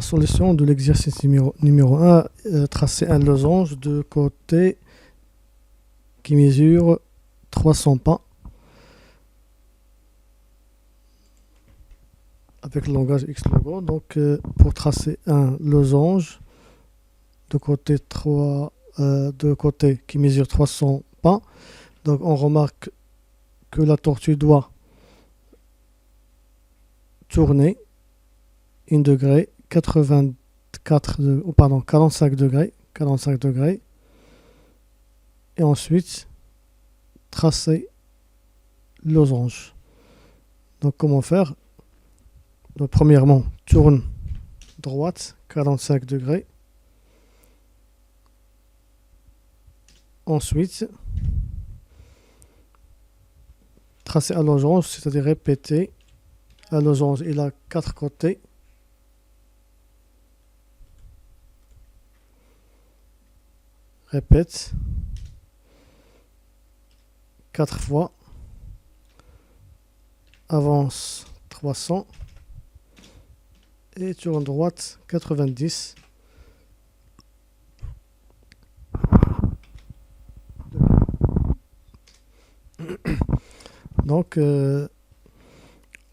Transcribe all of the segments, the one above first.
La solution de l'exercice numéro 1, tracer un losange de côté qui mesure 300 pas avec le langage Xlogo. Donc pour tracer un losange de côté qui mesure 300 pas, donc on remarque que la tortue doit tourner 1 degré, 45 degrés, et ensuite tracer le losange. Donc comment faire? Donc, premièrement, tourne droite 45 degrés. Ensuite, tracer un losange, c'est-à-dire répéter. Un losange, il a 4 côtés. Répète 4 fois. Avance 300. Et tourne droite 90. Donc,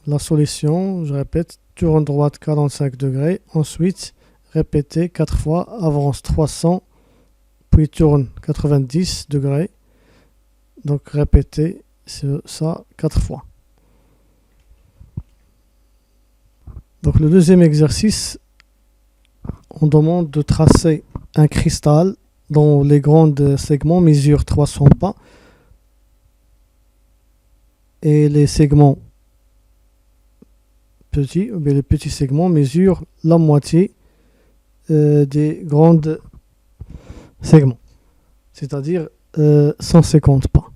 la solution, je répète, tourne droite 45 degrés. Ensuite, répétez 4 fois, avance 300, puis tourne 90 degrés. Donc, répétez ça 4 fois. Donc, le deuxième exercice, on demande de tracer un cristal dont les grands segments mesurent 300 pas et les segments petits, ou bien les petits segments mesurent la moitié des grands segments, c'est-à-dire 150 pas.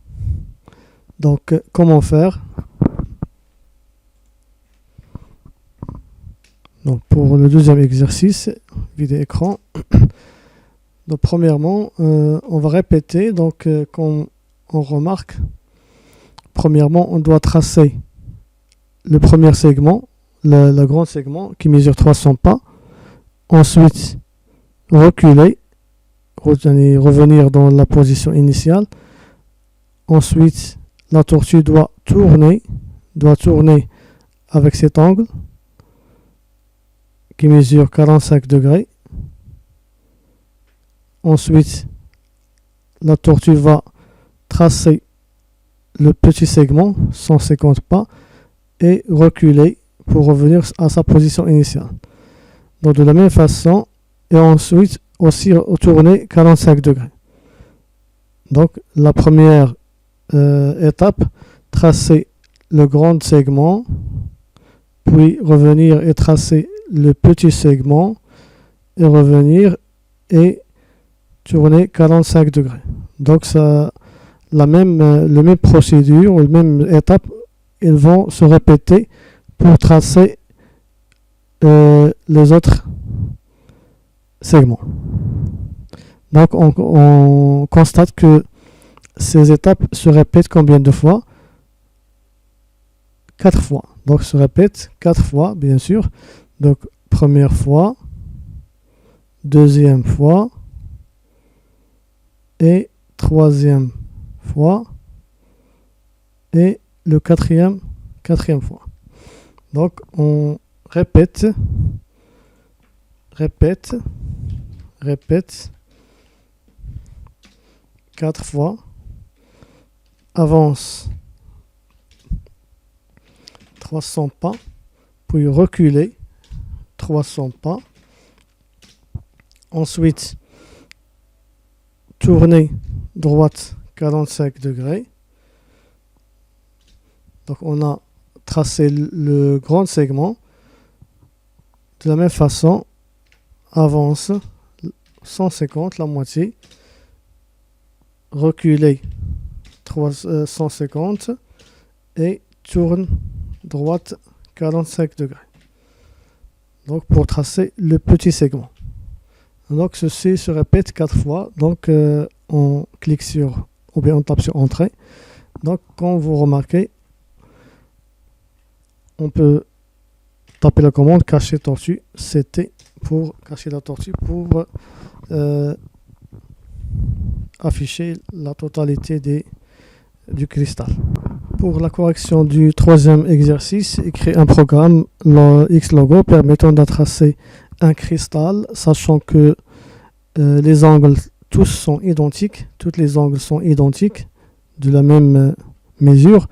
Donc, comment faire? Donc, pour le deuxième exercice, vide écran. Donc, premièrement, on va répéter. Donc, comme on remarque, premièrement, on doit tracer le premier segment, le grand segment qui mesure 300 pas. Ensuite, reculer, revenir dans la position initiale. Ensuite, la tortue doit tourner avec cet angle qui mesure 45 degrés. Ensuite, la tortue va tracer le petit segment, 150 pas, et reculer pour revenir à sa position initiale. Donc de la même façon, et ensuite aussi tourner 45 degrés. Donc la première étape, tracer le grand segment, puis revenir et tracer le petit segment, et revenir et tourner 45 degrés. Donc ça, la même procédure, la même étape, ils vont se répéter pour tracer les autres segments. Donc on constate que ces étapes se répètent combien de fois? 4 fois. Donc se répètent 4 fois, bien sûr. Donc première fois, deuxième fois et troisième fois et le quatrième fois. Donc on répète 4 fois, avance 300 pas, puis reculer 300 pas, ensuite tourner droite 45 degrés. Donc on a tracé le grand segment. De la même façon, avance 150, la moitié, reculer 150 et tourne droite 45 degrés. Donc pour tracer le petit segment. Donc ceci se répète 4 fois. Donc on clique sur, ou bien on tape sur Entrée. Donc quand vous remarquez, on peut tapez la commande cacher tortue CT pour cacher la tortue pour afficher la totalité du cristal. Pour la correction du troisième exercice, écrire un programme Xlogo permettant de tracer un cristal, sachant que les angles tous sont identiques, tous les angles sont identiques de la même mesure,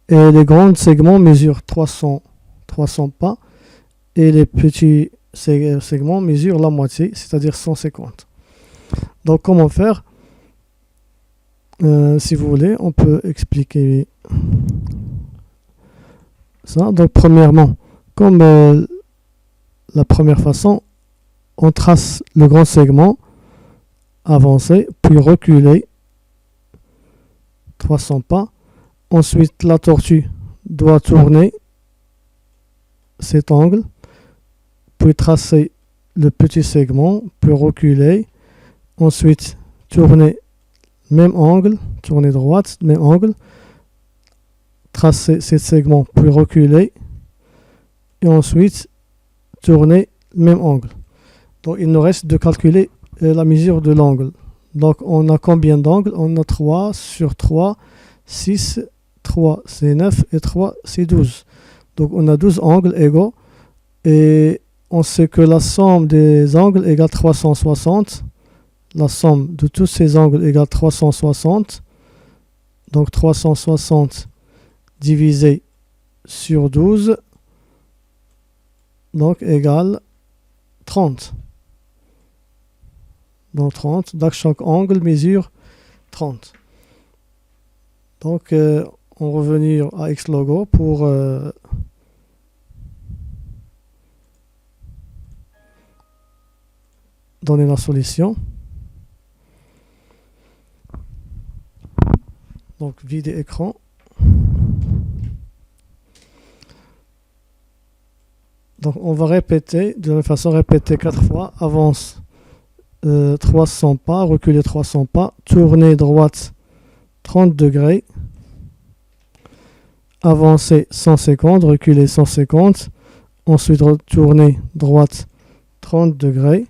et les grands segments mesurent 300 pas, et les petits segments mesurent la moitié, c'est-à-dire 150. Donc comment faire? Si vous voulez, on peut expliquer ça. Donc premièrement, comme la première façon, on trace le grand segment, avancer, puis reculer 300 pas. Ensuite, la tortue doit tourner cet angle, puis tracer le petit segment, puis reculer. Ensuite, tourner même angle, tourner droite, même angle, tracer ce segment, puis reculer, et ensuite tourner même angle. Donc il nous reste de calculer la mesure de l'angle. Donc on a combien d'angles? On a 3 sur 3, 6, 3 c'est 9 et 3 c'est 12. Donc on a 12 angles égaux, et on sait que la somme des angles égale 360. La somme de tous ces angles égale 360. Donc 360 divisé sur 12, donc égale 30. Donc 30, donc chaque angle mesure 30. Donc on va revenir à Xlogo pour donner la solution. Donc vider écran. Donc on va répéter, de la même façon, répéter 4 fois. Avance 300 pas, reculer 300 pas, tourner droite 30 degrés, avancer 150, reculer 150, ensuite retourner droite 30 degrés,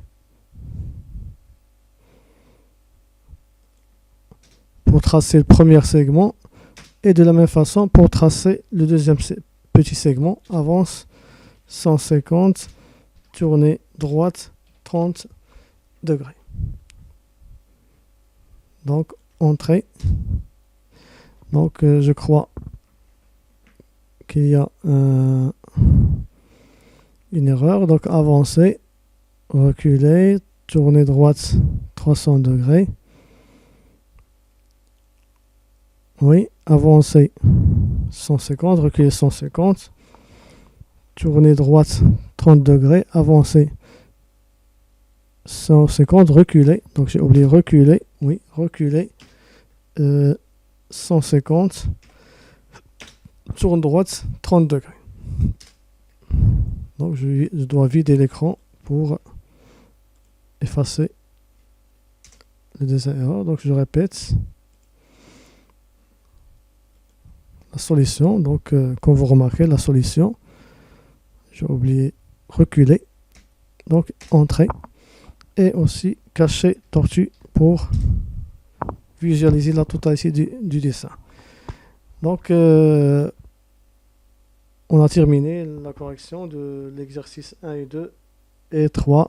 pour tracer le premier segment, et de la même façon pour tracer le deuxième petit segment, avance 150, tourner droite 30 degrés. Donc entrée. Donc je crois qu'il y a une erreur. Donc avancer, reculer, tourner droite 300 degrés. Oui, avancer 150, reculer 150, tourner droite 30 degrés, avancer 150, reculer, donc j'ai oublié reculer, oui, reculer 150, tourne droite 30 degrés. Donc je dois vider l'écran pour effacer les deuxième erreurs. Donc je répète. La solution, donc comme vous remarquez, la solution, j'ai oublié reculer, donc entrée, et aussi cacher tortue pour visualiser la totalité du dessin. Donc on a terminé la correction de l'exercice 1 et 2 et 3.